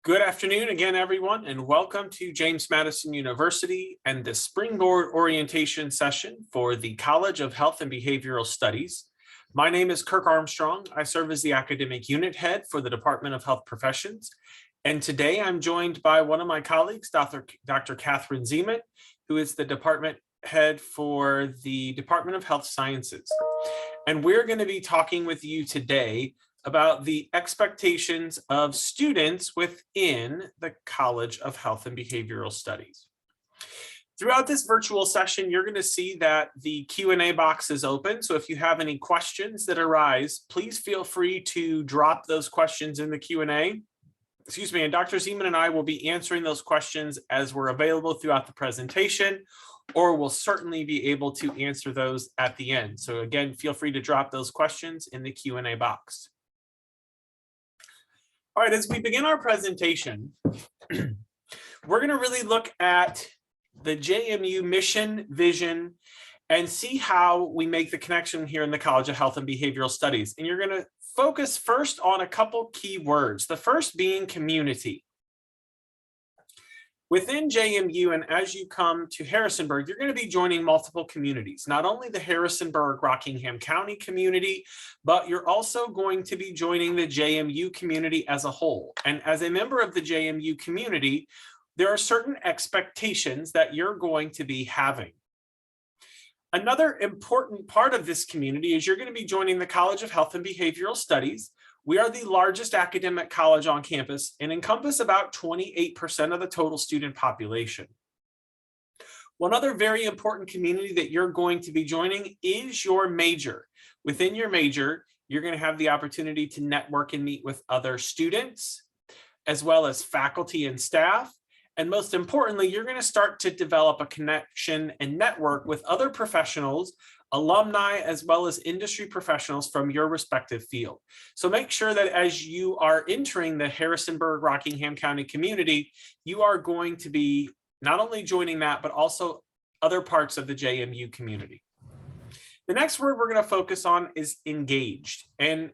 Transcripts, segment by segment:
Good afternoon again, everyone, and welcome to James Madison University and the Springboard Orientation session for the College of Health and Behavioral Studies. My name is Kirk Armstrong. I serve as the Academic Unit Head for the Department of Health Professions. And today I'm joined by one of my colleagues, Dr. Catherine Zeman, who is the Department Head for the Department of Health Sciences. And we're going to be talking with you today about the expectations of students within the College of Health and Behavioral Studies. Throughout this virtual session, you're going to see that the Q&A box is open. So if you have any questions that arise, please feel free to drop those questions in the Q&A. Excuse me, and Dr. Zeman and I will be answering those questions as we're available throughout the presentation, or we'll certainly be able to answer those at the end. So again, feel free to drop those questions in the Q&A box. All right, as we begin our presentation, we're going to really look at the Jmu Mission Vision and see how we make the connection here in the College of Health and Behavioral Studies. And you're going to focus first on a couple key words, the first being community. Within JMU, and as you come to Harrisonburg, you're going to be joining multiple communities, not only the Harrisonburg-Rockingham County community, but you're also going to be joining the JMU community as a whole. And as a member of the JMU community, there are certain expectations that you're going to be having. Another important part of this community is you're going to be joining the College of Health and Behavioral Studies. We are the largest academic college on campus and encompass about 28% of the total student population. One other very important community that you're going to be joining is your major. Within your major, you're going to have the opportunity to network and meet with other students, as well as faculty and staff. And most importantly, you're going to start to develop a connection and network with other professionals, alumni, as well as industry professionals from your respective field. So make sure that as you are entering the Harrisonburg-Rockingham County community, you are going to be not only joining that, but also other parts of the JMU community. The next word we're going to focus on is engaged. And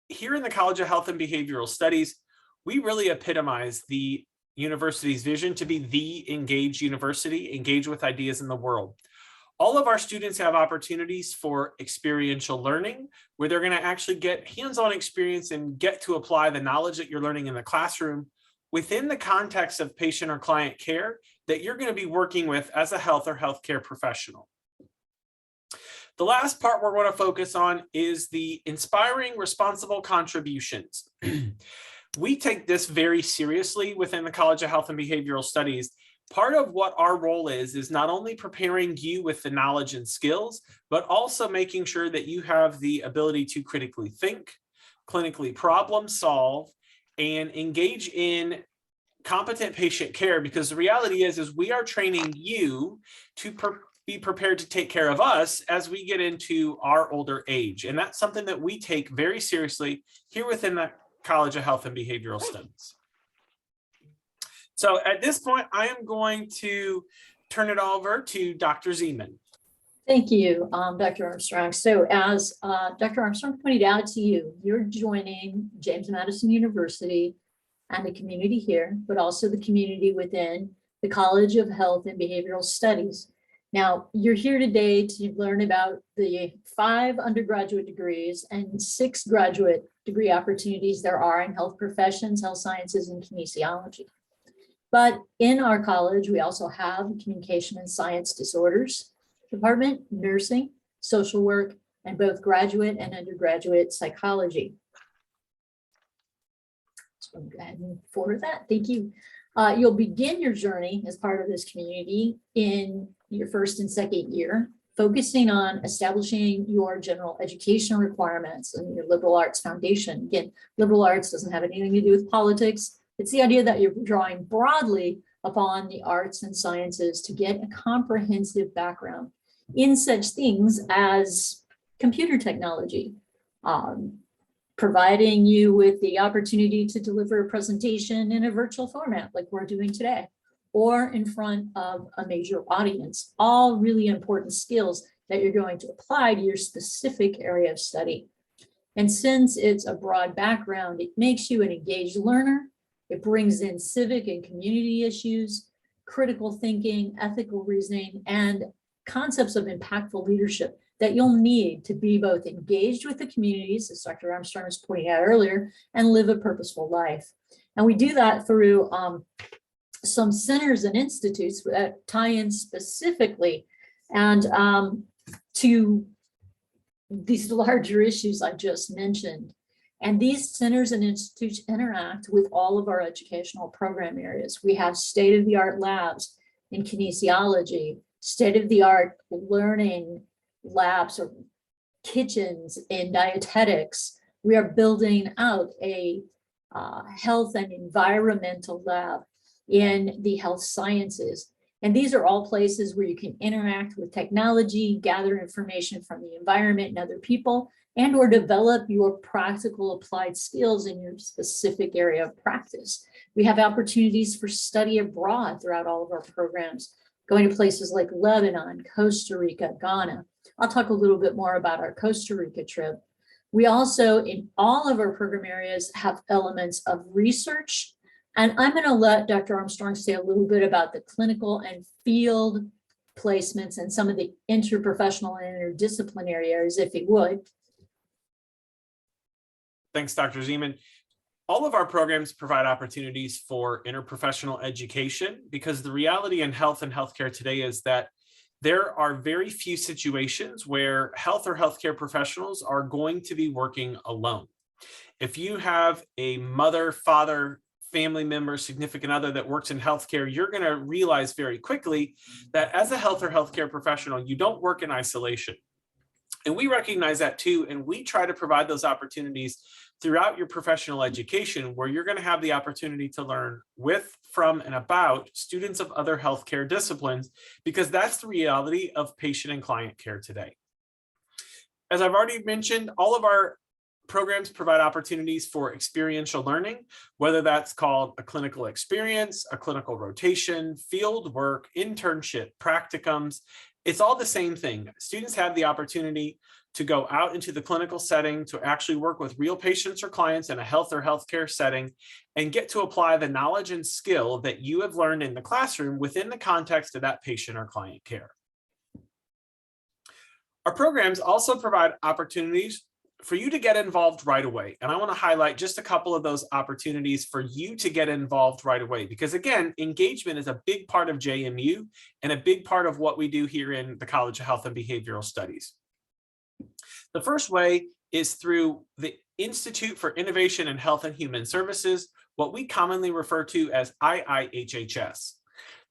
here in the College of Health and Behavioral Studies, we really epitomize the university's vision to be the engaged university, engaged with ideas in the world. All of our students have opportunities for experiential learning, where they're going to actually get hands-on experience and get to apply the knowledge that you're learning in the classroom within the context of patient or client care that you're going to be working with as a health or healthcare professional. The last part we're going to focus on is the inspiring responsible contributions. We take this very seriously within the College of Health and Behavioral Studies. Part of what our role is not only preparing you with the knowledge and skills, but also making sure that you have the ability to critically think, clinically problem solve, and engage in competent patient care, because the reality is we are training you to be prepared to take care of us as we get into our older age. And that's something that we take very seriously here within the College of Health and Behavioral Studies. So at this point, I am going to turn it over to Dr. Zeman. Thank you, Dr. Armstrong. So as Dr. Armstrong pointed out to you, you're joining James Madison University and the community here, but also the community within the College of Health and Behavioral Studies. Now, you're here today to learn about the 5 undergraduate degrees and 6 graduate degree opportunities there are in health professions, health sciences, and kinesiology. But in our college, we also have Communication and Science Disorders Department, Nursing, Social Work, and both graduate and undergraduate psychology. So I'm going to go ahead and forward that. Thank you. You'll begin your journey as part of this community in your first and second year, focusing on establishing your general educational requirements and your liberal arts foundation. Again, liberal arts doesn't have anything to do with politics. It's the idea that you're drawing broadly upon the arts and sciences to get a comprehensive background in such things as computer technology, providing you with the opportunity to deliver a presentation in a virtual format like we're doing today, or in front of a major audience, all really important skills that you're going to apply to your specific area of study. And since it's a broad background, it makes you an engaged learner It brings in civic and community issues, critical thinking, ethical reasoning, and concepts of impactful leadership that you'll need to be both engaged with the communities, as Dr. Armstrong was pointing out earlier, and live a purposeful life. And we do that through some centers and institutes that tie in specifically and to these larger issues I just mentioned. And these centers and institutes interact with all of our educational program areas. We have state-of-the-art labs in kinesiology, state-of-the-art learning labs or kitchens in dietetics. We are building out a health and environmental lab in the health sciences. And these are all places where you can interact with technology, gather information from the environment and other people, and or develop your practical applied skills in your specific area of practice. We have opportunities for study abroad throughout all of our programs, going to places like Lebanon, Costa Rica, Ghana. I'll talk a little bit more about our Costa Rica trip. We also, in all of our program areas, have elements of research. And I'm going to let Dr. Armstrong say a little bit about the clinical and field placements and some of the interprofessional and interdisciplinary areas, if he would. Thanks, Dr. Zeman. All of our programs provide opportunities for interprofessional education because the reality in health and healthcare today is that there are very few situations where health or healthcare professionals are going to be working alone. If you have a mother, father, family member, significant other that works in healthcare, you're going to realize very quickly that as a health or healthcare professional, you don't work in isolation. And we recognize that too, and we try to provide those opportunities throughout your professional education where you're going to have the opportunity to learn with, from, and about students of other healthcare disciplines, because that's the reality of patient and client care today. As I've already mentioned, all of our programs provide opportunities for experiential learning, whether that's called a clinical experience, a clinical rotation, field work, internship, practicums. It's all the same thing. Students have the opportunity to go out into the clinical setting, to actually work with real patients or clients in a health or healthcare setting, and get to apply the knowledge and skill that you have learned in the classroom within the context of that patient or client care. Our programs also provide opportunities for you to get involved right away. And I want to highlight just a couple of those opportunities for you to get involved right away. Because again, engagement is a big part of JMU and a big part of what we do here in the College of Health and Behavioral Studies. The first way is through the Institute for Innovation in Health and Human Services, what we commonly refer to as IIHHS.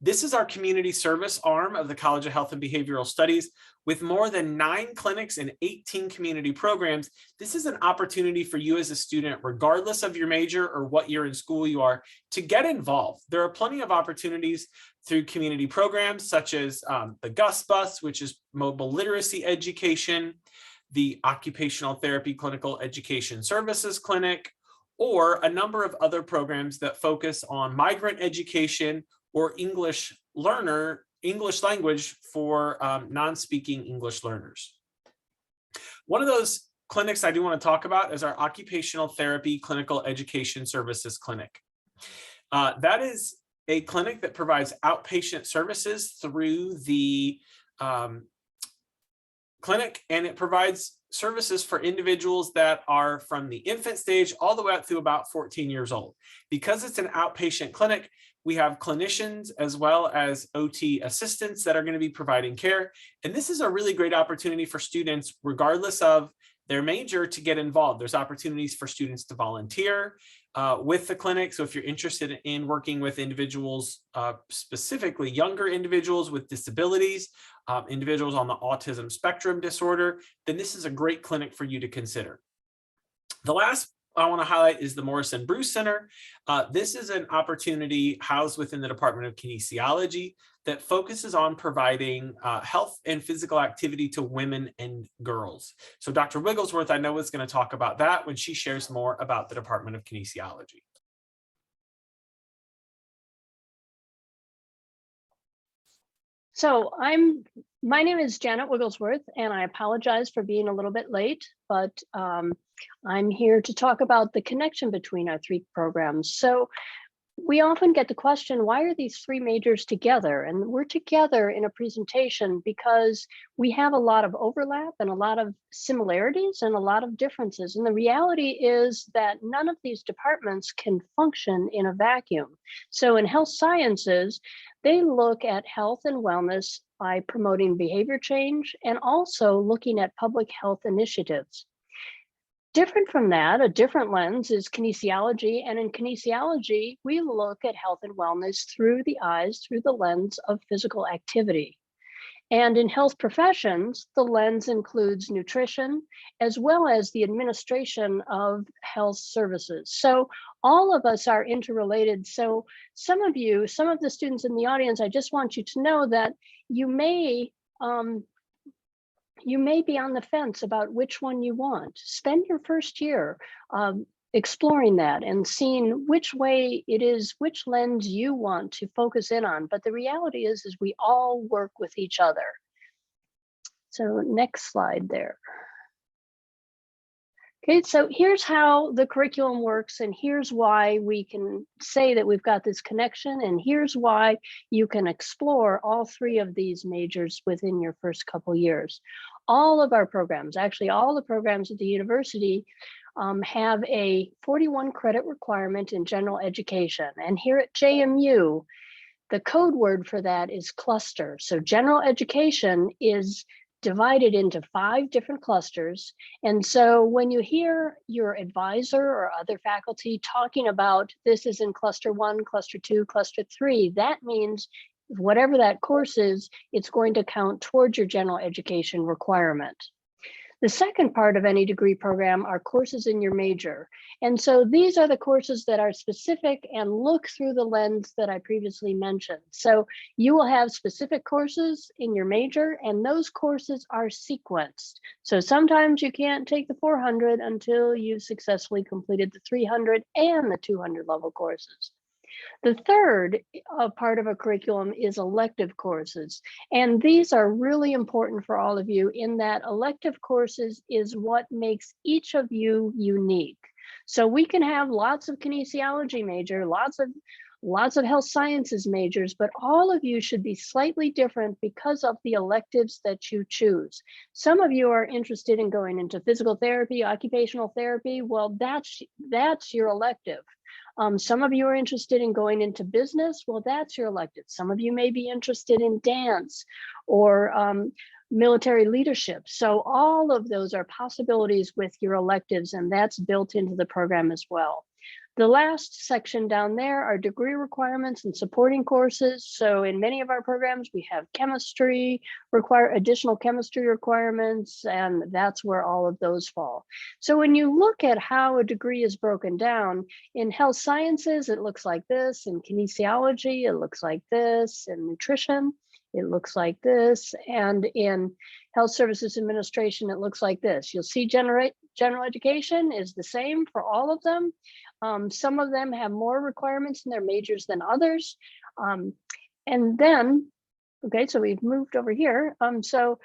This is our community service arm of the College of Health and Behavioral Studies. With more than 9 clinics and 18 community programs, this is an opportunity for you as a student, regardless of your major or what year in school you are, to get involved. There are plenty of opportunities through community programs such as the GUS Bus, which is mobile literacy education, the Occupational Therapy Clinical Education Services Clinic, or a number of other programs that focus on migrant education or English language for non-speaking English learners. One of those clinics I do want to talk about is our Occupational Therapy Clinical Education Services Clinic. That is a clinic that provides outpatient services through the clinic, and it provides services for individuals that are from the infant stage all the way up through about 14 years old. Because it's an outpatient clinic, we have clinicians as well as OT assistants that are going to be providing care. And this is a really great opportunity for students, regardless of their major, to get involved. There's opportunities for students to volunteer with the clinic. So if you're interested in working with individuals, specifically younger individuals with disabilities, individuals on the autism spectrum disorder, then this is a great clinic for you to consider. The last I want to highlight is the Morrison Bruce Center. This is an opportunity housed within the Department of Kinesiology that focuses on providing health and physical activity to women and girls. So Dr. Wigglesworth, I know, is going to talk about that when she shares more about the Department of Kinesiology. So my name is Janet Wigglesworth, and I apologize for being a little bit late, but I'm here to talk about the connection between our 3 programs. So we often get the question, why are these three majors together? And we're together in a presentation because we have a lot of overlap and a lot of similarities and a lot of differences. And the reality is that none of these departments can function in a vacuum. So in health sciences, they look at health and wellness by promoting behavior change and also looking at public health initiatives. Different from that, a different lens is kinesiology. And in kinesiology, we look at health and wellness through the eyes, through the lens of physical activity. And in health professions, the lens includes nutrition, as well as the administration of health services. So all of us are interrelated. So some of the students in the audience, I just want you to know that you may be on the fence about which one you want. Spend your first year exploring that and seeing which way it is, which lens you want to focus in on. But the reality is we all work with each other. So next slide there. Okay, so here's how the curriculum works, and here's why we can say that we've got this connection, and here's why you can explore all three of these majors within your first couple years. All of our programs, actually all the programs at the university, have a 41 credit requirement in general education. And here at JMU, the code word for that is cluster. So general education is divided into 5 different clusters. And so when you hear your advisor or other faculty talking about this is in cluster 1, cluster 2, cluster 3, that means whatever that course is, it's going to count towards your general education requirement. The second part of any degree program are courses in your major. And so these are the courses that are specific and look through the lens that I previously mentioned. So you will have specific courses in your major, and those courses are sequenced. So sometimes you can't take the 400 until you've successfully completed the 300 and the 200 level courses. The third part of a curriculum is elective courses. And these are really important for all of you in that elective courses is what makes each of you unique. So we can have lots of kinesiology major, lots of health sciences majors, but all of you should be slightly different because of the electives that you choose. Some of you are interested in going into physical therapy, occupational therapy. Well, that's your elective. Some of you are interested in going into business. Well, that's your elective. Some of you may be interested in dance or military leadership. So all of those are possibilities with your electives, and that's built into the program as well. The last section down there are degree requirements and supporting courses. So in many of our programs, we have chemistry, additional chemistry requirements, and that's where all of those fall. So when you look at how a degree is broken down, in health sciences, it looks like this. In kinesiology, it looks like this. In nutrition, it looks like this. And in health services administration, it looks like this. You'll see general education is the same for all of them. Some of them have more requirements in their majors than others. And then, okay, so we've moved over here. So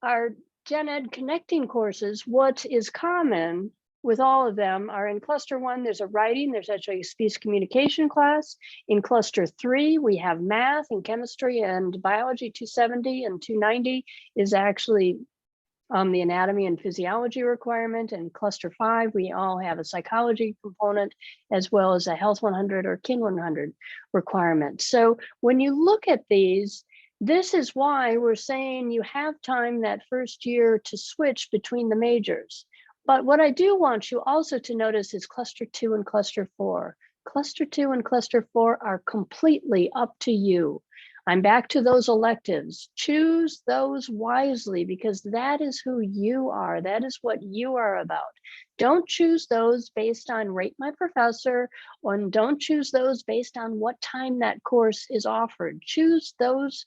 our Gen Ed connecting courses, what is common with all of them are in cluster 1, there's a writing, there's actually a speech communication class. In cluster 3, we have math and chemistry and biology. 270 and 290 is actually the anatomy and physiology requirement. And cluster 5, we all have a psychology component as well as a health 100 or kin 100 requirement. So when you look at these, this is why we're saying you have time that first year to switch between the majors. But what I do want you also to notice is cluster 2 and cluster 4. Cluster 2 and cluster 4 are completely up to you. I'm back to those electives. Choose those wisely because that is who you are. That is what you are about. Don't choose those based on rate my professor, and don't choose those based on what time that course is offered. Choose those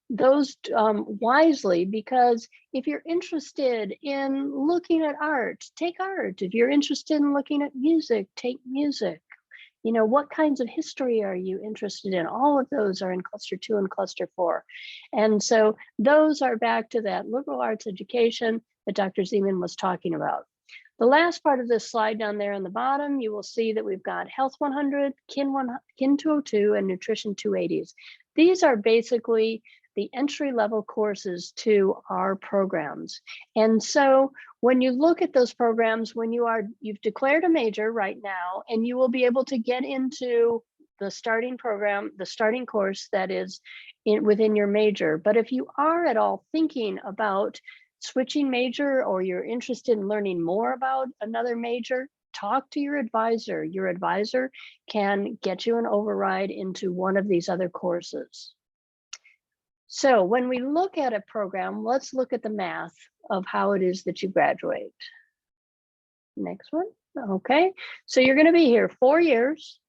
wisely, because if you're interested in looking at art, take art. If you're interested in looking at music, take music. You know, what kinds of history are you interested in? All of those are in cluster 2 and cluster 4. And so those are back to that liberal arts education that Dr. Zeman was talking about. The last part of this slide down there on the bottom, you will see that we've got Health 100, Kin 202, and Nutrition 280s. These are basically the entry-level courses to our programs. And so when you look at those programs, you've declared a major right now, and you will be able to get into the starting program, the starting course that is within your major. But if you are at all thinking about switching major, or you're interested in learning more about another major, talk to your advisor. Your advisor can get you an override into one of these other courses. So when we look at a program, let's look at the math of how it is that you graduate. Next one. Okay, so you're going to be here 4 years,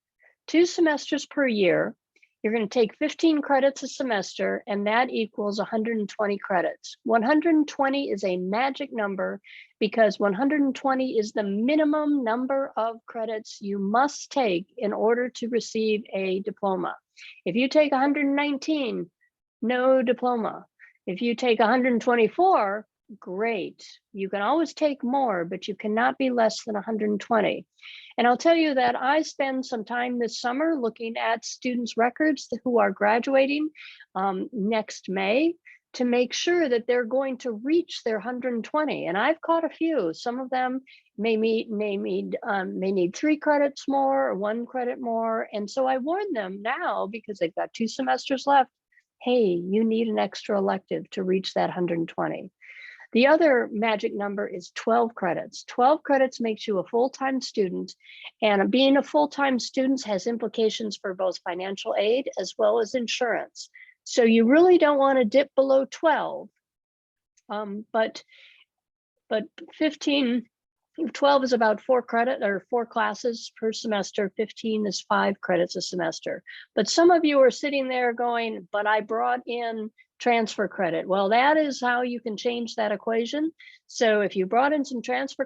2 semesters per year. You're going to take 15 credits a semester, and that equals 120 credits. 120 is a magic number because 120 is the minimum number of credits you must take in order to receive a diploma. If you take 119, no diploma. If you take 124, great. You can always take more, but you cannot be less than 120. And I'll tell you that I spend some time this summer looking at students' records who are graduating next May to make sure that they're going to reach their 120. And I've caught a few. Some of them may need 3 credits more or 1 credit more. And so I warn them now, because they've got 2 semesters left, hey, you need an extra elective to reach that 120. The other magic number is 12 credits. 12 credits makes you a full-time student, and being a full-time student has implications for both financial aid as well as insurance. So you really don't want to dip below 12, but 12 is about 4 classes per semester. 15 is 5 credits a semester. But some of you are sitting there going, but I brought in transfer credit. Well, that is how you can change that equation. So if you brought in some transfer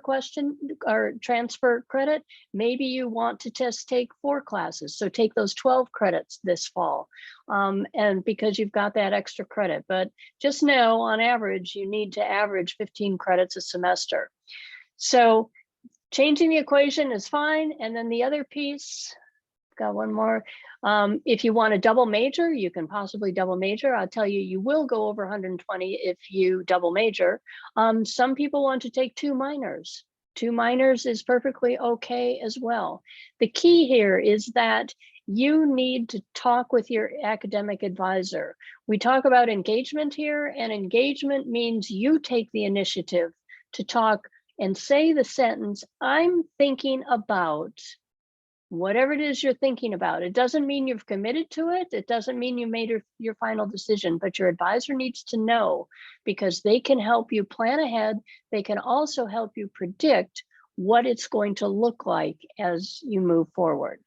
credit, maybe you want to just take 4 classes. So take those 12 credits this fall, and because you've got that extra credit. But just know, on average, you need to average 15 credits a semester. So changing the equation is fine. And then the other piece, got one more. If you want to double major, you can possibly double major. I'll tell you, you will go over 120 if you double major. Some people want to take 2 minors. 2 minors is perfectly okay as well. The key here is that you need to talk with your academic advisor. We talk about engagement here, and engagement means you take the initiative to talk and say the sentence, I'm thinking about whatever it is you're thinking about. It doesn't mean you've committed to it. It doesn't mean you made your final decision, but your advisor needs to know, because they can help you plan ahead. They can also help you predict what it's going to look like as you move forward.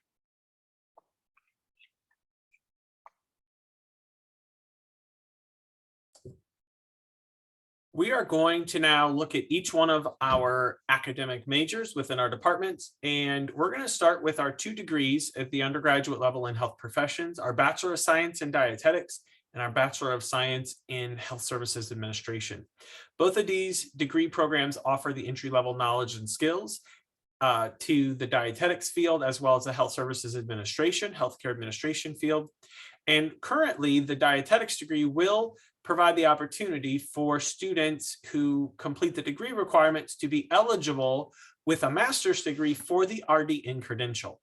We are going to now look at each one of our academic majors within our departments, and we're going to start with our 2 degrees at the undergraduate level in health professions, our Bachelor of Science in Dietetics and our Bachelor of Science in Health Services Administration. Both of these degree programs offer the entry-level knowledge and skills to the dietetics field, as well as the Health Services Administration, healthcare administration field. And currently, the dietetics degree will provide the opportunity for students who complete the degree requirements to be eligible with a master's degree for the RDN credential.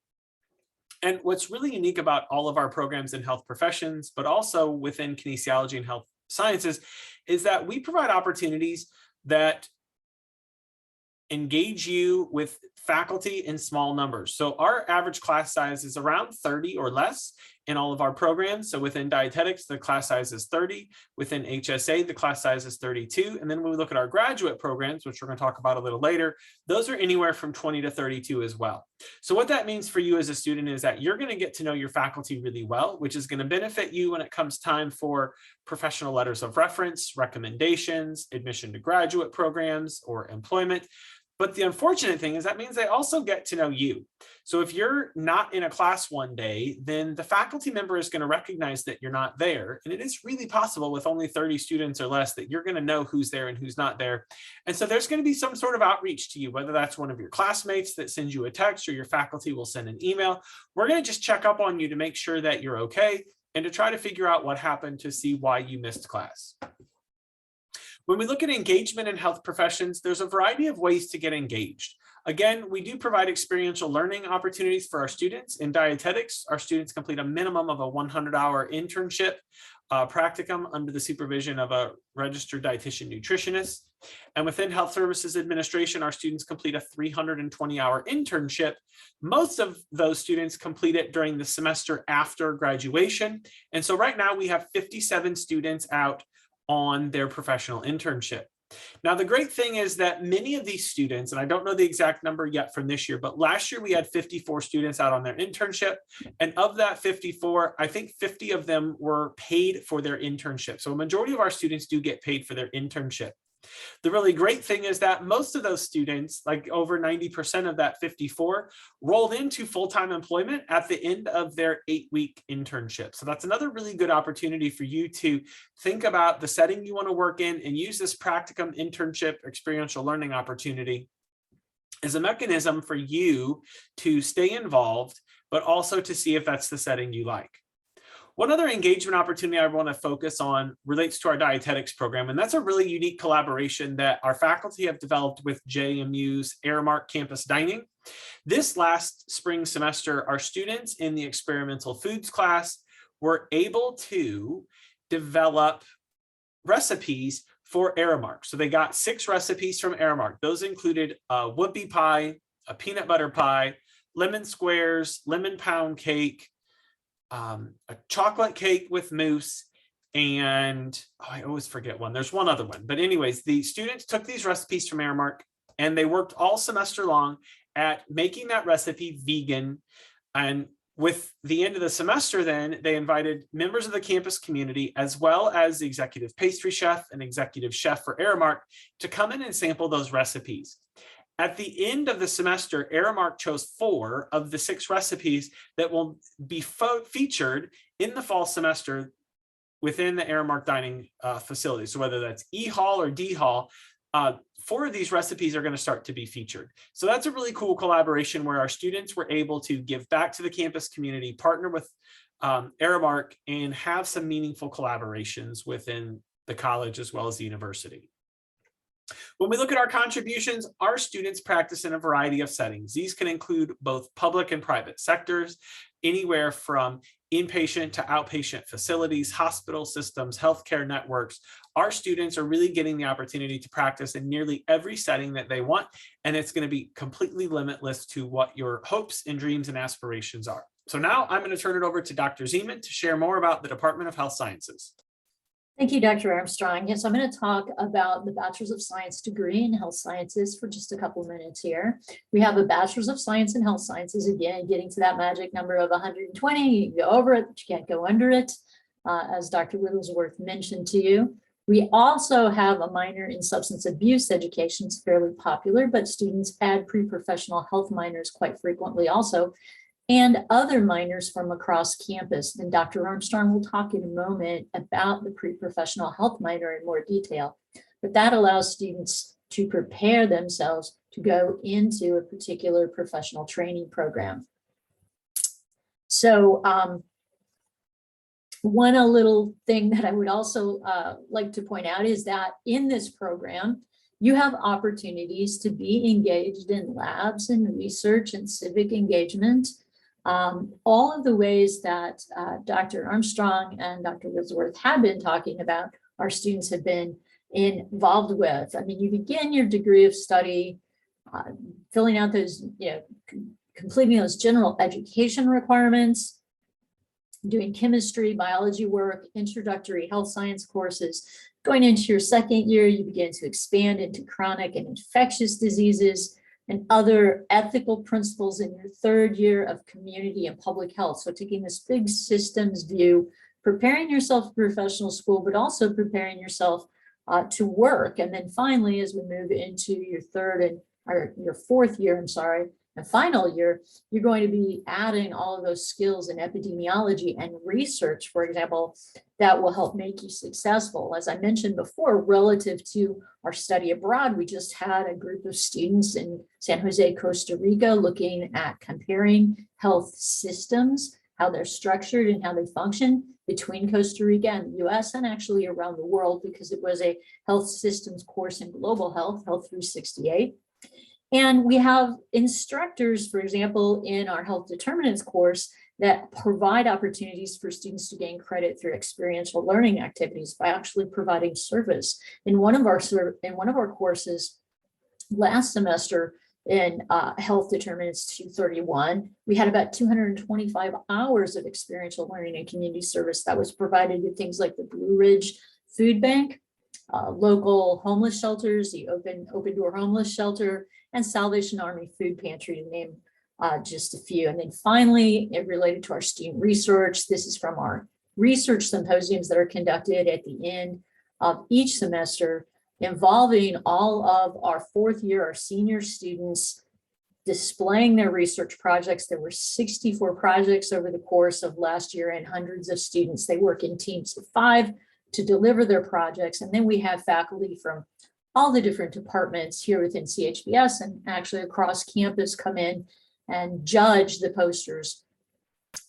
And what's really unique about all of our programs in health professions, but also within kinesiology and health sciences, is that we provide opportunities that engage you with faculty in small numbers. So our average class size is around 30 or less in all of our programs. So within dietetics, the class size is 30. Within HSA, the class size is 32. And then when we look at our graduate programs, which we're going to talk about a little later, those are anywhere from 20 to 32 as well. So what that means for you as a student is that you're going to get to know your faculty really well, which is going to benefit you when it comes time for professional letters of reference, recommendations, admission to graduate programs, or employment. But the unfortunate thing is that means they also get to know you. So if you're not in a class one day, then the faculty member is going to recognize that you're not there. And it is really possible with only 30 students or less that you're going to know who's there and who's not there. And so there's going to be some sort of outreach to you, whether that's one of your classmates that sends you a text or your faculty will send an email. We're going to just check up on you to make sure that you're okay and to try to figure out what happened to see why you missed class. When we look at engagement in health professions, there's a variety of ways to get engaged. Again, we do provide experiential learning opportunities for our students. In dietetics, our students complete a minimum of a 100-hour internship practicum under the supervision of a registered dietitian nutritionist. And within Health Services Administration, our students complete a 320-hour internship. Most of those students complete it during the semester after graduation. And so right now we have 57 students out on their professional internship. Now, the great thing is that many of these students, and I don't know the exact number yet from this year, but last year we had 54 students out on their internship. And of that 54, I think 50 of them were paid for their internship. So a majority of our students do get paid for their internship. The really great thing is that most of those students, like over 90% of that 54, rolled into full-time employment at the end of their 8-week internship. So that's another really good opportunity for you to think about the setting you want to work in and use this practicum internship experiential learning opportunity as a mechanism for you to stay involved, but also to see if that's the setting you like. One other engagement opportunity I want to focus on relates to our dietetics program, and that's a really unique collaboration that our faculty have developed with JMU's Aramark Campus Dining. This last spring semester, our students in the experimental foods class were able to develop recipes for Aramark. So they got 6 recipes from Aramark. Those included a whoopie pie, a peanut butter pie, lemon squares, lemon pound cake, a chocolate cake with mousse, and I always forget one. There's one other one. But anyways, the students took these recipes from Aramark and they worked all semester long at making that recipe vegan. And with the end of the semester, then they invited members of the campus community, as well as the executive pastry chef and executive chef for Aramark, to come in and sample those recipes. At the end of the semester, Aramark chose 4 of the 6 recipes that will be featured in the fall semester within the Aramark dining facility. So whether that's E Hall or D Hall, 4 of these recipes are going to start to be featured. So that's a really cool collaboration where our students were able to give back to the campus community, partner with Aramark, and have some meaningful collaborations within the college as well as the university. When we look at our contributions, our students practice in a variety of settings. These can include both public and private sectors, anywhere from inpatient to outpatient facilities, hospital systems, healthcare networks. Our students are really getting the opportunity to practice in nearly every setting that they want, and it's going to be completely limitless to what your hopes and dreams and aspirations are. So now I'm going to turn it over to Dr. Zeman to share more about the Department of Health Sciences. Thank you, Dr. Armstrong. Yes, I'm going to talk about the Bachelor's of Science degree in Health Sciences for just a couple of minutes here. We have a Bachelor's of Science in Health Sciences, again, getting to that magic number of 120. You can go over it, but you can't go under it, as Dr. Wigglesworth mentioned to you. We also have a minor in substance abuse education. It's fairly popular, but students add pre-professional health minors quite frequently also, and other minors from across campus. And Dr. Armstrong will talk in a moment about the pre-professional health minor in more detail. But that allows students to prepare themselves to go into a particular professional training program. So one little thing that I would also like to point out is that in this program, you have opportunities to be engaged in labs and research and civic engagement. All of the ways that Dr. Armstrong and Dr. Wigglesworth have been talking about, our students have been involved with. I mean, you begin your degree of study, filling out those, completing those general education requirements, doing chemistry, biology work, introductory health science courses. Going into your second year, you begin to expand into chronic and infectious diseases and other ethical principles in your third year of community and public health. So taking this big systems view, preparing yourself for professional school, but also preparing yourself to work. And then finally, as we move into your third and or your fourth year, I'm sorry, and final year, you're going to be adding all of those skills in epidemiology and research, for example, that will help make you successful. As I mentioned before, relative to our study abroad, we just had a group of students in San Jose, Costa Rica, looking at comparing health systems, how they're structured and how they function between Costa Rica and the US, and actually around the world, because it was a health systems course in global health, Health 368. And we have instructors, for example, in our health determinants course that provide opportunities for students to gain credit through experiential learning activities by actually providing service. In one of our courses last semester in health determinants 231, we had about 225 hours of experiential learning and community service that was provided to things like the Blue Ridge Food Bank, local homeless shelters, the open door homeless shelter, and Salvation Army Food Pantry, to name just a few. And then finally, it related to our student research. This is from our research symposiums that are conducted at the end of each semester, involving all of our fourth year, our senior students, displaying their research projects. There were 64 projects over the course of last year, and hundreds of students. They work in teams of 5 to deliver their projects. And then we have faculty from all the different departments here within CHBS and actually across campus come in and judge the posters,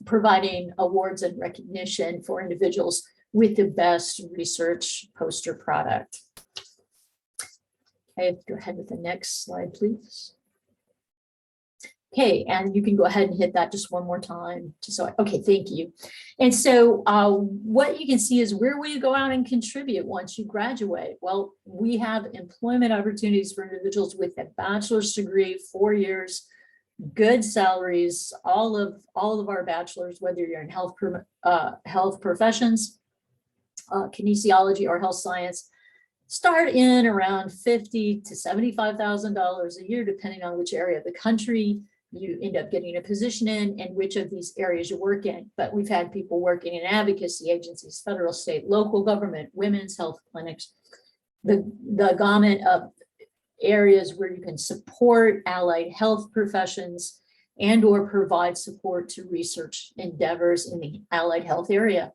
providing awards and recognition for individuals with the best research poster product. Okay, go ahead with the next slide, please. Okay, and you can go ahead and hit that just one more time. Okay, thank you. And so what you can see is, where will you go out and contribute once you graduate? Well, we have employment opportunities for individuals with a bachelor's degree, 4 years, good salaries. All of our bachelors, whether you're in health professions, kinesiology, or health science, start in around $50,000 to $75,000 a year, depending on which area of the country you end up getting a position in and which of these areas you work in. But we've had people working in advocacy agencies, federal, state, local government, women's health clinics, the gamut of areas where you can support allied health professions and or provide support to research endeavors in the allied health area.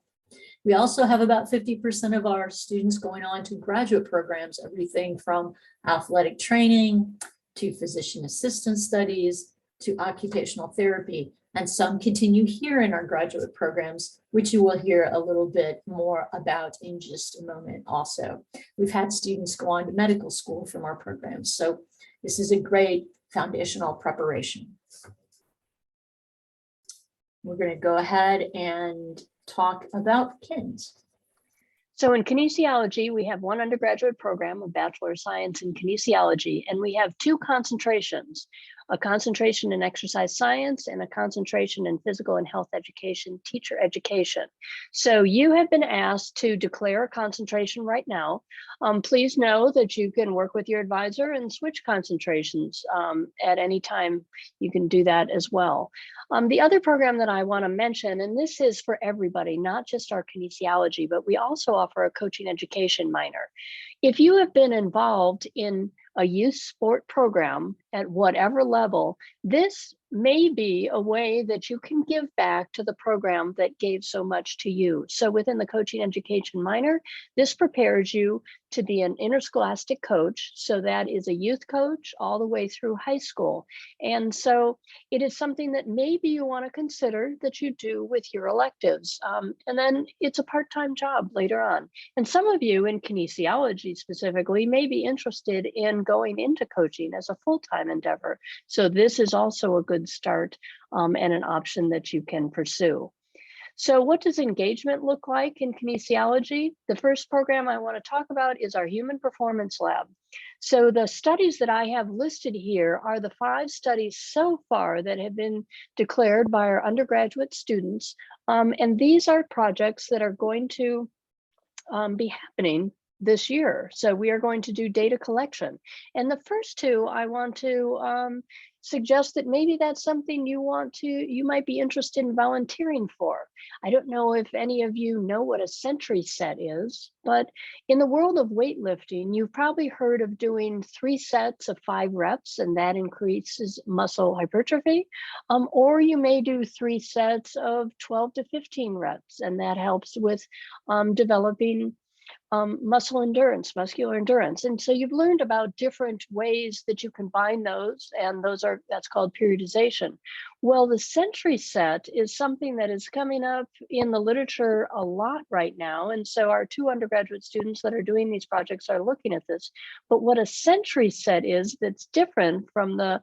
We also have about 50% of our students going on to graduate programs, everything from athletic training to physician assistant studies to occupational therapy. And some continue here in our graduate programs, which you will hear a little bit more about in just a moment also. We've had students go on to medical school from our programs. So this is a great foundational preparation. We're going to go ahead and talk about KINS. So in kinesiology, we have one undergraduate program, a Bachelor of Science in Kinesiology, and we have 2 concentrations, a concentration in exercise science and a concentration in physical and health education, teacher education. So you have been asked to declare a concentration right now. Please know that you can work with your advisor and switch concentrations at any time. You can do that as well. The other program that I want to mention, and this is for everybody, not just our kinesiology, but we also offer a coaching education minor. If you have been involved in a youth sport program at whatever level, this may be a way that you can give back to the program that gave so much to you. So within the coaching education minor, this prepares you to be an interscholastic coach. So that is a youth coach all the way through high school. And so it is something that maybe you want to consider that you do with your electives. And then it's a part-time job later on. And some of you in kinesiology specifically may be interested in going into coaching as a full-time endeavor. So this is also a good start and an option that you can pursue. So what does engagement look like in kinesiology? The first program I want to talk about is our Human Performance Lab. So the studies that I have listed here are the 5 studies so far that have been declared by our undergraduate students. And these are projects that are going to be happening this year. So we are going to do data collection. And the first 2 I want to suggest that maybe that's something you might be interested in volunteering for. I don't know if any of you know what a century set is, but in the world of weightlifting, you've probably heard of doing 3 sets of 5 reps, and that increases muscle hypertrophy. Or you may do 3 sets of 12 to 15 reps, and that helps with developing muscular endurance. And so you've learned about different ways that you combine those, and that's called periodization. Well, the century set is something that is coming up in the literature a lot right now. And so our 2 undergraduate students that are doing these projects are looking at this. But what a century set is that's different from the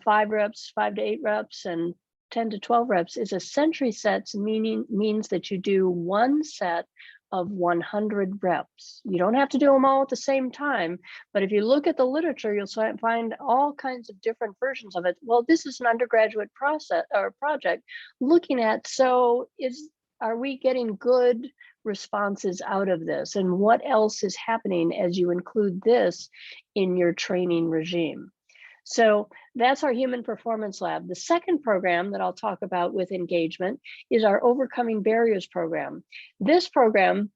5 reps, 5 to 8 reps, and 10 to 12 reps is a century sets means that you do 1 set of 100 reps. You don't have to do them all at the same time, but if you look at the literature, you'll find all kinds of different versions of it. Well, this is an undergraduate process or project looking at, are we getting good responses out of this, and what else is happening as you include this in your training regime? So that's our Human Performance Lab. The second program that I'll talk about with engagement is our Overcoming Barriers program. This program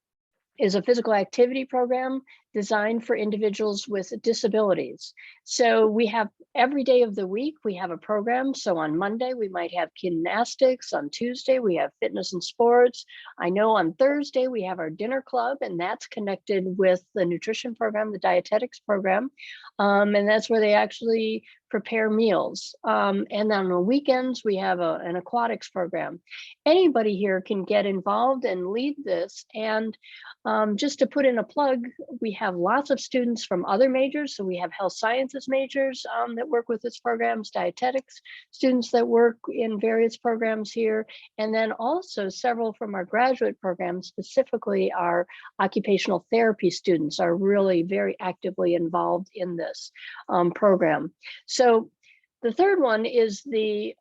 is a physical activity program designed for individuals with disabilities. So we have every day of the week, we have a program. So on Monday, we might have gymnastics. On Tuesday, we have fitness and sports. I know on Thursday, we have our dinner club, and that's connected with the nutrition program, the dietetics program. And that's where they actually prepare meals. And then on the weekends, we have an aquatics program. Anybody here can get involved and lead this. And just to put in a plug, we have lots of students from other majors. So we have health sciences majors that work with this programs, dietetics students that work in various programs here, and then also several from our graduate programs, specifically our occupational therapy students are really very actively involved in this program. So the third one is the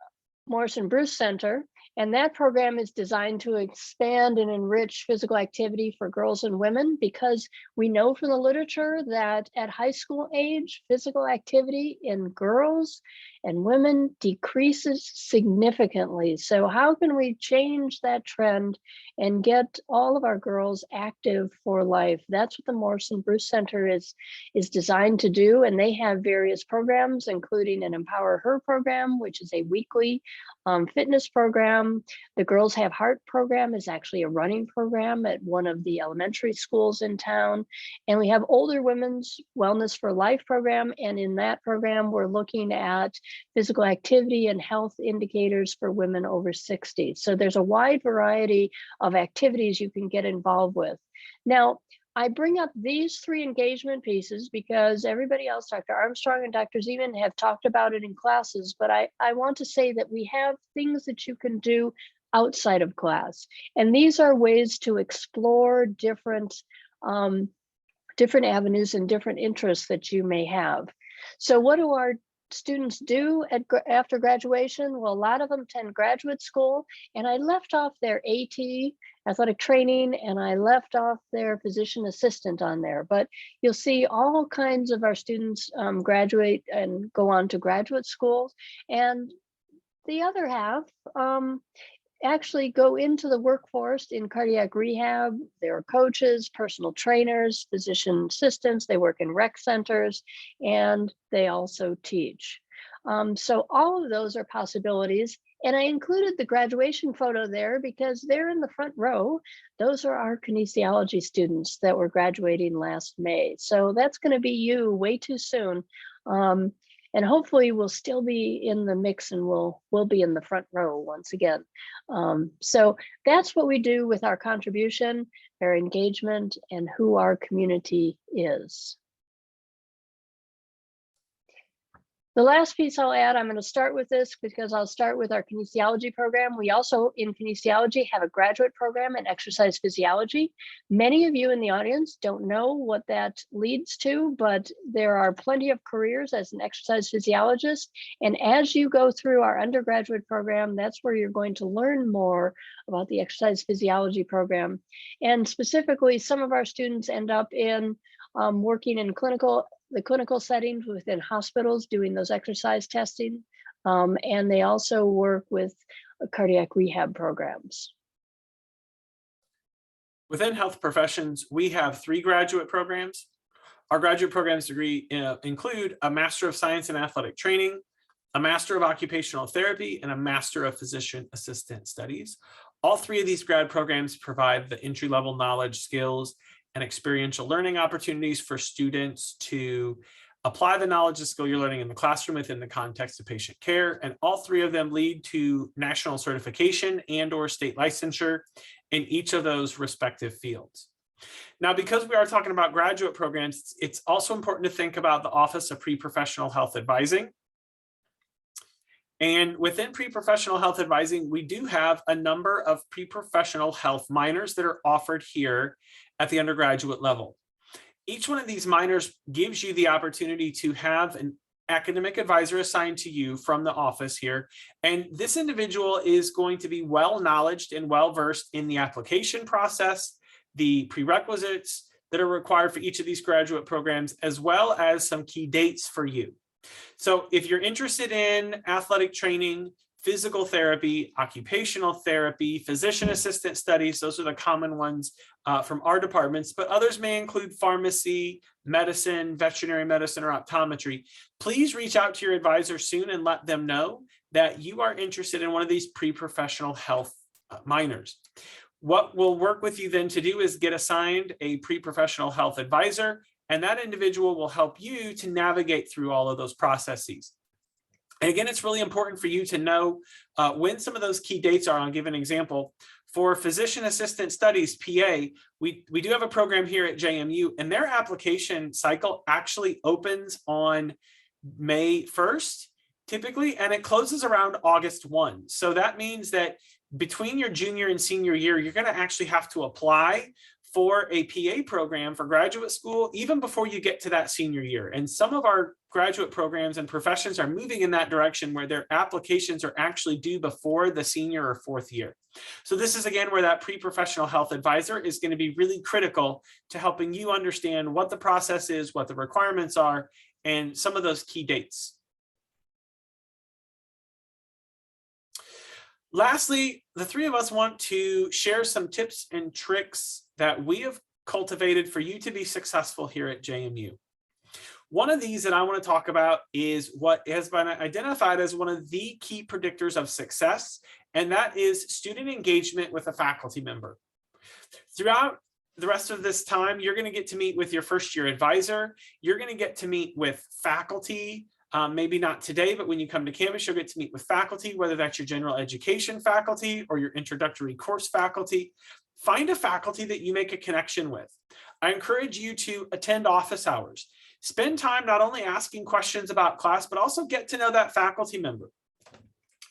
Morrison Bruce Center. And that program is designed to expand and enrich physical activity for girls and women, because we know from the literature that at high school age, physical activity in girls and women decreases significantly. So how can we change that trend and get all of our girls active for life? That's what the Morrison Bruce Center is designed to do. And they have various programs, including an Empower Her program, which is a weekly fitness program. The Girls Have Heart program is actually a running program at one of the elementary schools in town. And we have Older Women's Wellness for Life program. And in that program, we're looking at physical activity and health indicators for women over 60. So there's a wide variety of activities you can get involved with. Now, I bring up these 3 engagement pieces because everybody else, Dr. Armstrong and Dr. Zeman, have talked about it in classes, but I want to say that we have things that you can do outside of class. And these are ways to explore different avenues and different interests that you may have. So what do our students do after graduation? Well, a lot of them attend graduate school, and I left off their AT, athletic training, and I left off their physician assistant on there. But you'll see all kinds of our students graduate and go on to graduate schools, and the other half actually go into the workforce in cardiac rehab. They're coaches, personal trainers, physician assistants. They work in rec centers, and they also teach. So all of those are possibilities. And I included the graduation photo there because they're in the front row. Those are our kinesiology students that were graduating last May. So that's going to be you way too soon. And hopefully we'll still be in the mix, and we'll be in the front row once again. So that's what we do with our contribution, our engagement, and who our community is. The last piece I'll add, I'm going to start with this because I'll start with our kinesiology program. We also in kinesiology have a graduate program in exercise physiology. Many of you in the audience don't know what that leads to, but there are plenty of careers as an exercise physiologist. And as you go through our undergraduate program, that's where you're going to learn more about the exercise physiology program. And specifically, some of our students end up in working in clinical the clinical settings within hospitals doing those exercise testing. And they also work with cardiac rehab programs. Within health professions, we have 3 graduate programs. Our graduate programs degree include a Master of Science in Athletic Training, a Master of Occupational Therapy, and a Master of Physician Assistant Studies. All 3 of these grad programs provide the entry-level knowledge, skills, and experiential learning opportunities for students to apply the knowledge and skill you're learning in the classroom within the context of patient care. And all 3 of them lead to national certification and/or state licensure in each of those respective fields. Now, because we are talking about graduate programs, it's also important to think about the Office of Pre-Professional Health Advising. And within pre-professional health advising, we do have a number of pre-professional health minors that are offered here at the undergraduate level. Each one of these minors gives you the opportunity to have an academic advisor assigned to you from the office here. And this individual is going to be well-knowledged and well-versed in the application process, the prerequisites that are required for each of these graduate programs, as well as some key dates for you. So if you're interested in athletic training, physical therapy, occupational therapy, physician assistant studies, those are the common ones from our departments, but others may include pharmacy, medicine, veterinary medicine, or optometry. Please reach out to your advisor soon and let them know that you are interested in one of these pre-professional health minors. What we'll work with you then to do is get assigned a pre-professional health advisor, and that individual will help you to navigate through all of those processes. And again, it's really important for you to know when some of those key dates are. I'll give an example. For physician assistant studies, PA, we do have a program here at JMU, and their application cycle actually opens on May 1st, typically, and it closes around August 1. So that means that between your junior and senior year, you're going to actually have to apply for a PA program for graduate school even before you get to that senior year. And some of our graduate programs and professions are moving in that direction where their applications are actually due before the senior or 4th year. So this is again where that pre-professional health advisor is going to be really critical to helping you understand what the process is, what the requirements are, and some of those key dates. Lastly, the 3 of us want to share some tips and tricks that we have cultivated for you to be successful here at JMU. One of these that I want to talk about is what has been identified as one of the key predictors of success, and that is student engagement with a faculty member. Throughout the rest of this time, you're going to get to meet with your first-year advisor. You're going to get to meet with faculty. Maybe not today, but when you come to campus, you'll get to meet with faculty, whether that's your general education faculty or your introductory course faculty. Find a faculty that you make a connection with. I encourage you to attend office hours. Spend time not only asking questions about class, but also get to know that faculty member.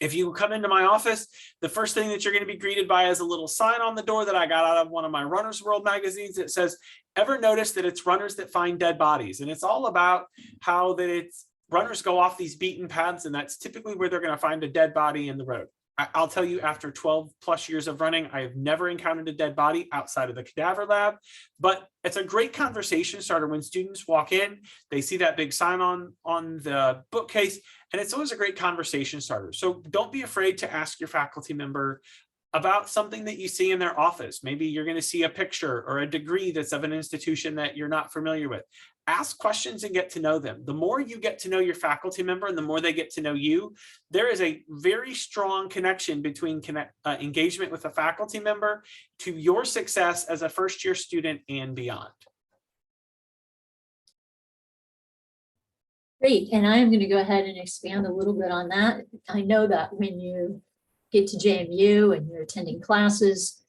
If you come into my office, the first thing that you're going to be greeted by is a little sign on the door that I got out of one of my Runner's World magazines that says, "Ever notice that it's runners that find dead bodies?" And it's all about how that it's runners go off these beaten paths, and that's typically where they're going to find a dead body in the road. I'll tell you, after 12 plus years of running, I have never encountered a dead body outside of the cadaver lab, but it's a great conversation starter when students walk in, they see that big sign on the bookcase, and it's always a great conversation starter. So don't be afraid to ask your faculty member about something that you see in their office. Maybe you're going to see a picture or a degree that's of an institution that you're not familiar with. Ask questions and get to know them. The more you get to know your faculty member and the more they get to know you, there is a very strong connection between engagement with a faculty member to your success as a first-year student and beyond. Great, and I am going to go ahead and expand a little bit on that. I know that when you get to JMU and you're attending classes,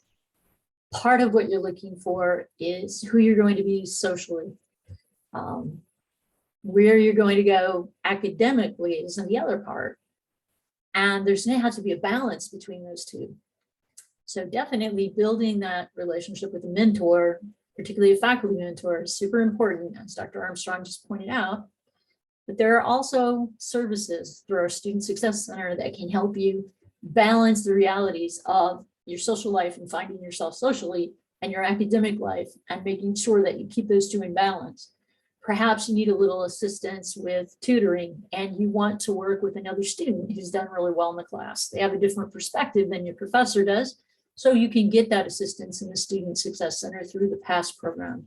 part of what you're looking for is who you're going to be socially. Where you're going to go academically is the other part. And there's going to have to be a balance between those two. So definitely building that relationship with a mentor, particularly a faculty mentor, is super important, as Dr. Armstrong just pointed out. But there are also services through our Student Success Center that can help you balance the realities of your social life and finding yourself socially and your academic life and making sure that you keep those two in balance. perhaps you need a little assistance with tutoring and you want to work with another student who's done really well in the class. They have a different perspective than your professor does, so you can get that assistance in the Student Success Center through the PASS program.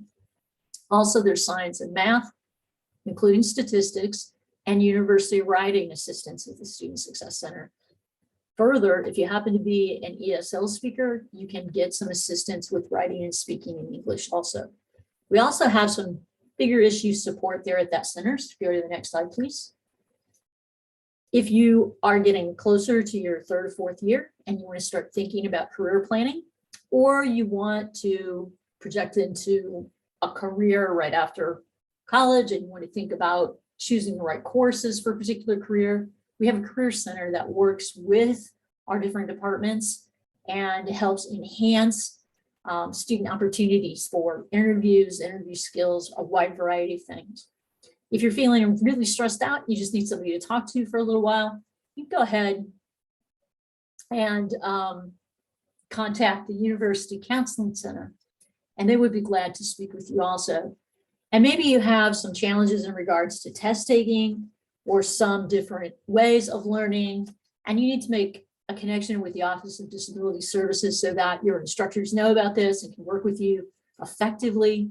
Also, there's science and math, including statistics, and university writing assistance at the Student Success Center. Further, if you happen to be an ESL speaker, you can get some assistance with writing and speaking in English also. We also have some bigger issue support there at that center. So if you go to the next slide, please. If you are getting closer to your third or fourth year and you want to start thinking about career planning, or you want to project into a career right after college and you want to think about choosing the right courses for a particular career, we have a career center that works with our different departments and helps enhance student opportunities for interviews, interview skills, a wide variety of things. If you're feeling really stressed out, you just need somebody to talk to for a little while, you can go ahead and contact the University Counseling Center, and they would be glad to speak with you also. And maybe you have some challenges in regards to test taking or some different ways of learning, and you need to make a connection with the Office of Disability Services so that your instructors know about this and can work with you effectively.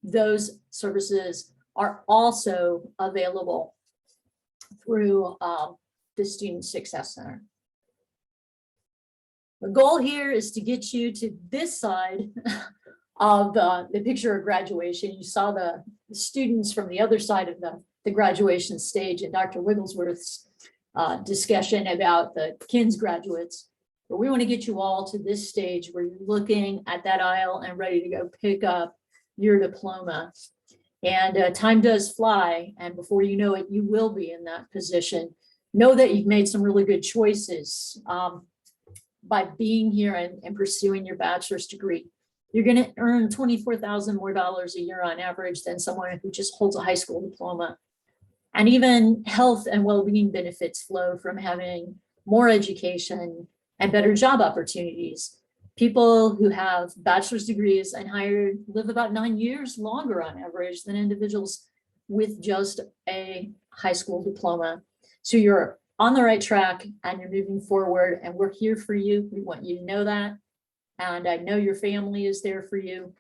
Those services are also available through the Student Success Center. The goal here is to get you to this side of the picture of graduation. You saw the students from the other side of the graduation stage and Dr. Wigglesworth's discussion about the KINS graduates. But we want to get you all to this stage where you're looking at that aisle and ready to go pick up your diploma. And time does fly, and before you know it, you will be in that position. Know that you've made some really good choices by being here and pursuing your bachelor's degree. You're going to earn $24,000 more a year on average than someone who just holds a high school diploma. And even health and well-being benefits flow from having more education and better job opportunities. People who have bachelor's degrees and higher live about 9 years longer on average than individuals with just a high school diploma. So you're on the right track and you're moving forward, and we're here for you. We want you to know that. And I know your family is there for you.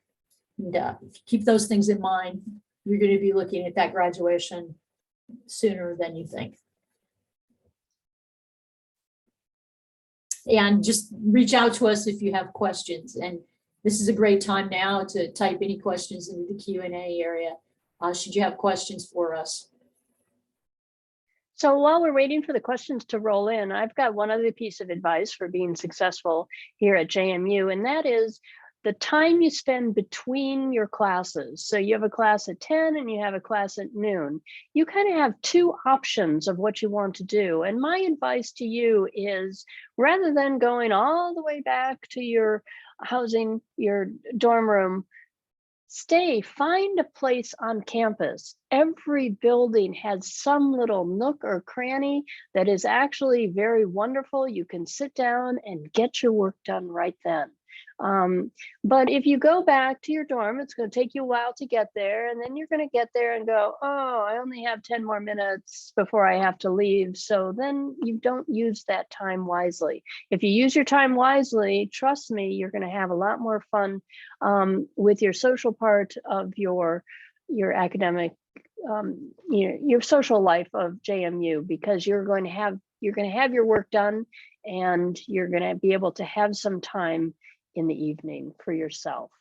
And if you keep those things in mind, you're going to be looking at that graduation sooner than you think. And just reach out to us if you have questions. And this is a great time now to type any questions into the Q&A area. Should you have questions for us? So while we're waiting for the questions to roll in, I've got one other piece of advice for being successful here at JMU, and that is the time you spend between your classes. So you have a class at 10 and you have a class at noon. You kind of have two options of what you want to do. And my advice to you is, rather than going all the way back to your housing, your dorm room, find a place on campus. Every building has some little nook or cranny that is actually very wonderful. You can sit down and get your work done right then. But if you go back to your dorm, it's going to take you a while to get there, and then you're going to get there and go, oh, I only have 10 more minutes before I have to leave. So then you don't use that time wisely. If you use your time wisely, trust me, you're going to have a lot more fun with your social part of your academic, your social life of JMU, because you're going to have your work done, and you're going to be able to have some time in the evening for yourself.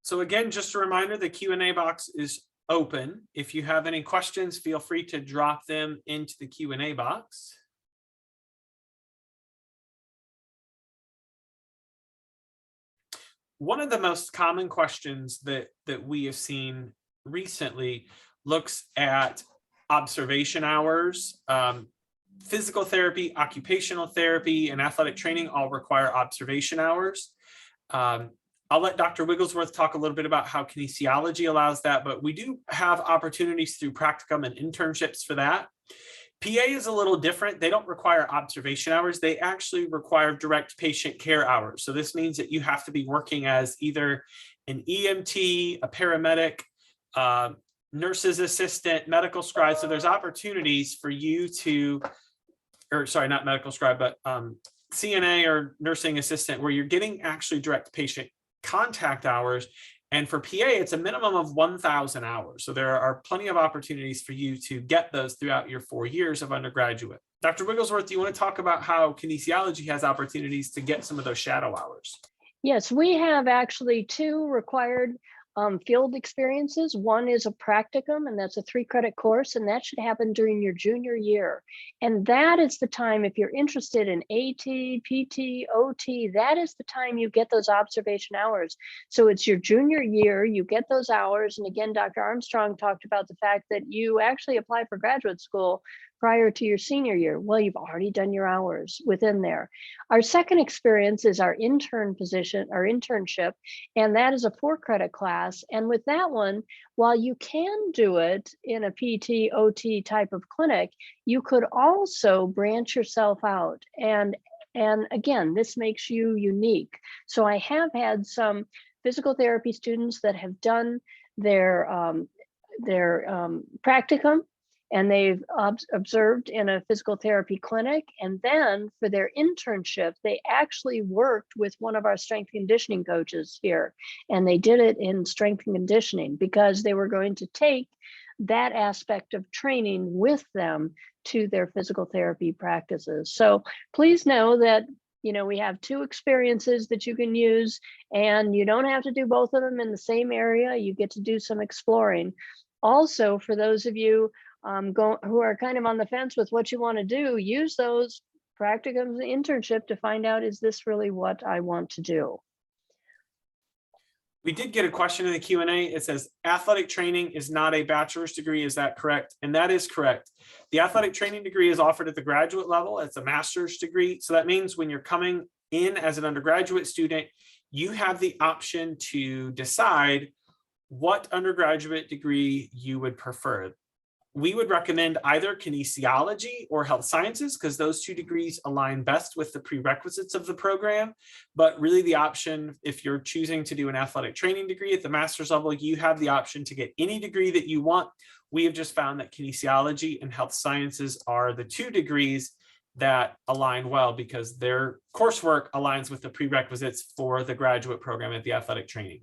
So again, just a reminder, the Q&A box is open. If you have any questions, feel free to drop them into the Q&A box. One of the most common questions that we have seen recently looks at observation hours. Physical therapy, occupational therapy, and athletic training all require observation hours. I'll let Dr. Wigglesworth talk a little bit about how kinesiology allows that, but we do have opportunities through practicum and internships for that. PA is a little different. They don't require observation hours. They actually require direct patient care hours. So this means that you have to be working as either an EMT, a paramedic, nurse's assistant, medical scribe. So there's opportunities for you to, or sorry, not medical scribe, but CNA or nursing assistant, where you're getting actually direct patient contact hours. And for PA, it's a minimum of 1,000 hours. So there are plenty of opportunities for you to get those throughout your 4 years of undergraduate. Dr. Wigglesworth, do you want to talk about how kinesiology has opportunities to get some of those shadow hours? Yes, we have actually 2 required field experiences. One is a practicum, and that's a 3-credit course, and that should happen during your junior year. And that is the time, if you're interested in AT, PT, OT, that is the time you get those observation hours. So it's your junior year, you get those hours. And again, Dr. Armstrong talked about the fact that you actually apply for graduate school prior to your senior year. Well, you've already done your hours within there. Our second experience is our intern position, our internship, and that is a 4-credit class. And with that one, while you can do it in a PT, OT type of clinic, you could also branch yourself out. And again, this makes you unique. So I have had some physical therapy students that have done their practicum, and they've observed in a physical therapy clinic. And then for their internship, they actually worked with one of our strength conditioning coaches here. And they did it in strength and conditioning because they were going to take that aspect of training with them to their physical therapy practices. So please know that, you know, we have 2 experiences that you can use, and you don't have to do both of them in the same area. You get to do some exploring. Also, for those of you who are kind of on the fence with what you want to do, use those practicums and internship to find out, is this really what I want to do? We did get a question in the Q&A. It says, athletic training is not a bachelor's degree. Is that correct? And that is correct. The athletic training degree is offered at the graduate level. It's a master's degree. So that means when you're coming in as an undergraduate student, you have the option to decide what undergraduate degree you would prefer. We would recommend either kinesiology or health sciences, because those 2 degrees align best with the prerequisites of the program. But really the option, if you're choosing to do an athletic training degree at the master's level, you have the option to get any degree that you want. We have just found that kinesiology and health sciences are the 2 degrees that align well because their coursework aligns with the prerequisites for the graduate program at the athletic training.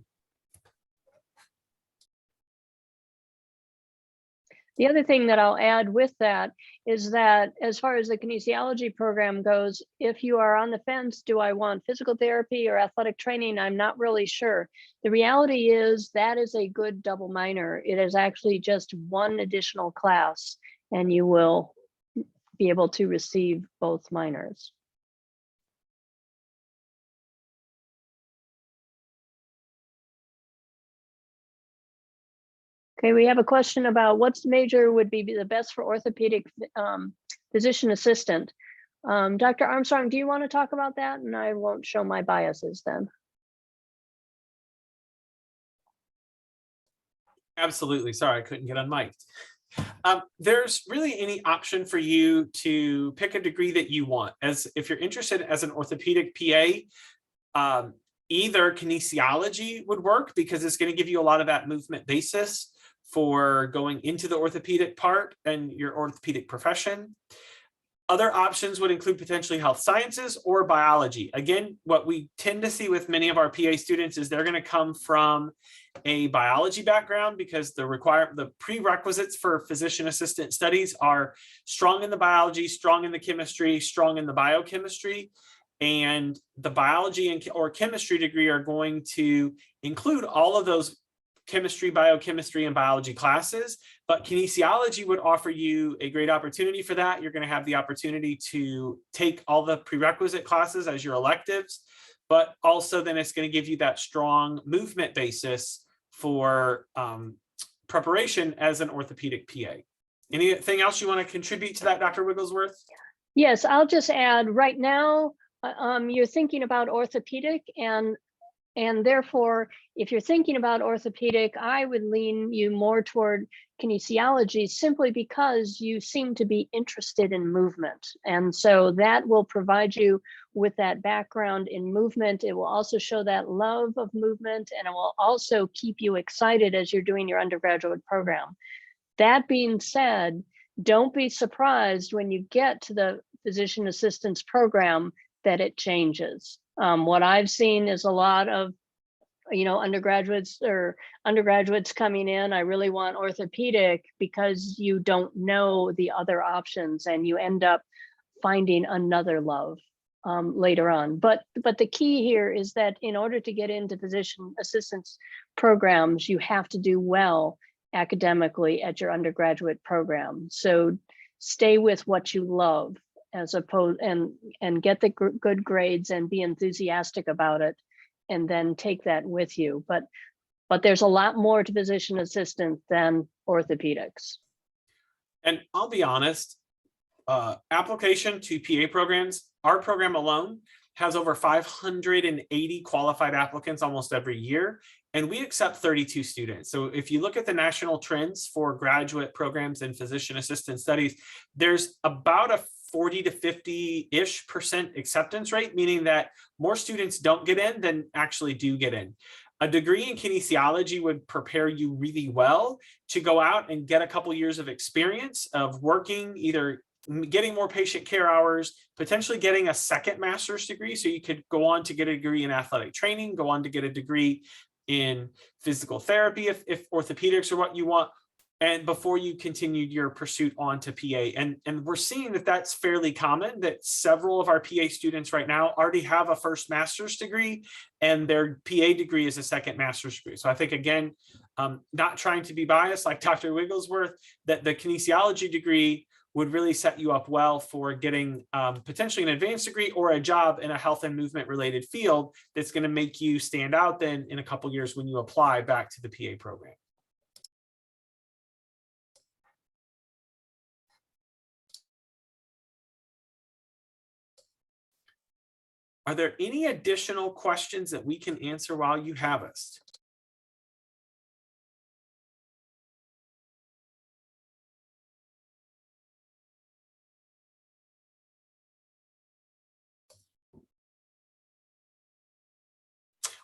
The other thing that I'll add with that is that as far as the kinesiology program goes, if you are on the fence, do I want physical therapy or athletic training? I'm not really sure. The reality is that is a good double minor. It is actually just 1 additional class, and you will be able to receive both minors. Okay, we have a question about what's major would be the best for orthopedic physician assistant. Dr. Armstrong, do you want to talk about that? And I won't show my biases then. Absolutely. Sorry, I couldn't get unmiked. There's really any option for you to pick a degree that you want. As if you're interested as an orthopedic PA, either kinesiology would work because it's going to give you a lot of that movement basis for going into the orthopedic part and your orthopedic profession. Other options would include potentially health sciences or biology. Again, what we tend to see with many of our PA students is they're going to come from a biology background because the prerequisites for physician assistant studies are strong in the biology, strong in the chemistry, strong in the biochemistry. And the biology or chemistry degree are going to include all of those chemistry, biochemistry, and biology classes, but kinesiology would offer you a great opportunity for that. You're going to have the opportunity to take all the prerequisite classes as your electives, but also then it's going to give you that strong movement basis for preparation as an orthopedic PA. Anything else you want to contribute to that, Dr. Wigglesworth? Yes, I'll just add right now, you're thinking about orthopedic, and And therefore, if you're thinking about orthopedic, I would lean you more toward kinesiology simply because you seem to be interested in movement. And so that will provide you with that background in movement. It will also show that love of movement, and it will also keep you excited as you're doing your undergraduate program. That being said, don't be surprised when you get to the physician assistance program that it changes. What I've seen is a lot of, undergraduates coming in. I really want orthopedic, because you don't know the other options and you end up finding another love later on. But the key here is that in order to get into physician assistance programs, you have to do well academically at your undergraduate program. So stay with what you love, as opposed and get the good grades and be enthusiastic about it, and then take that with you. But there's a lot more to physician assistant than orthopedics. And I'll be honest, application to PA programs, our program alone has over 580 qualified applicants almost every year, and we accept 32 students. So if you look at the national trends for graduate programs in physician assistant studies, there's about a 40 to 50-ish% acceptance rate, meaning that more students don't get in than actually do get in. A degree in kinesiology would prepare you really well to go out and get a couple years of experience of working, either getting more patient care hours, potentially getting a second master's degree. So you could go on to get a degree in athletic training, go on to get a degree in physical therapy if orthopedics are what you want, and before you continued your pursuit on to PA. And we're seeing that that's fairly common, that several of our PA students right now already have a first master's degree and their PA degree is a second master's degree. So I think, again, not trying to be biased like Dr. Wigglesworth, that the kinesiology degree would really set you up well for getting potentially an advanced degree or a job in a health and movement related field that's going to make you stand out then in a couple of years when you apply back to the PA program. Are there any additional questions that we can answer while you have us?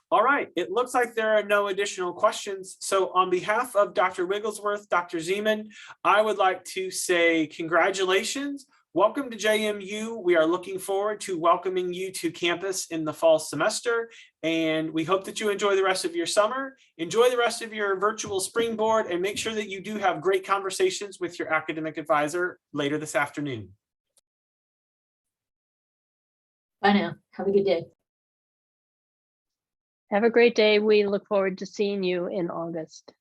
All right, it looks like there are no additional questions. So on behalf of Dr. Wigglesworth, Dr. Zeman, I would like to say congratulations. Welcome to JMU. We are looking forward to welcoming you to campus in the fall semester, and we hope that you enjoy the rest of your summer, enjoy the rest of your virtual springboard, and make sure that you do have great conversations with your academic advisor later this afternoon. Bye now. Have a good day. Have a great day. We look forward to seeing you in August.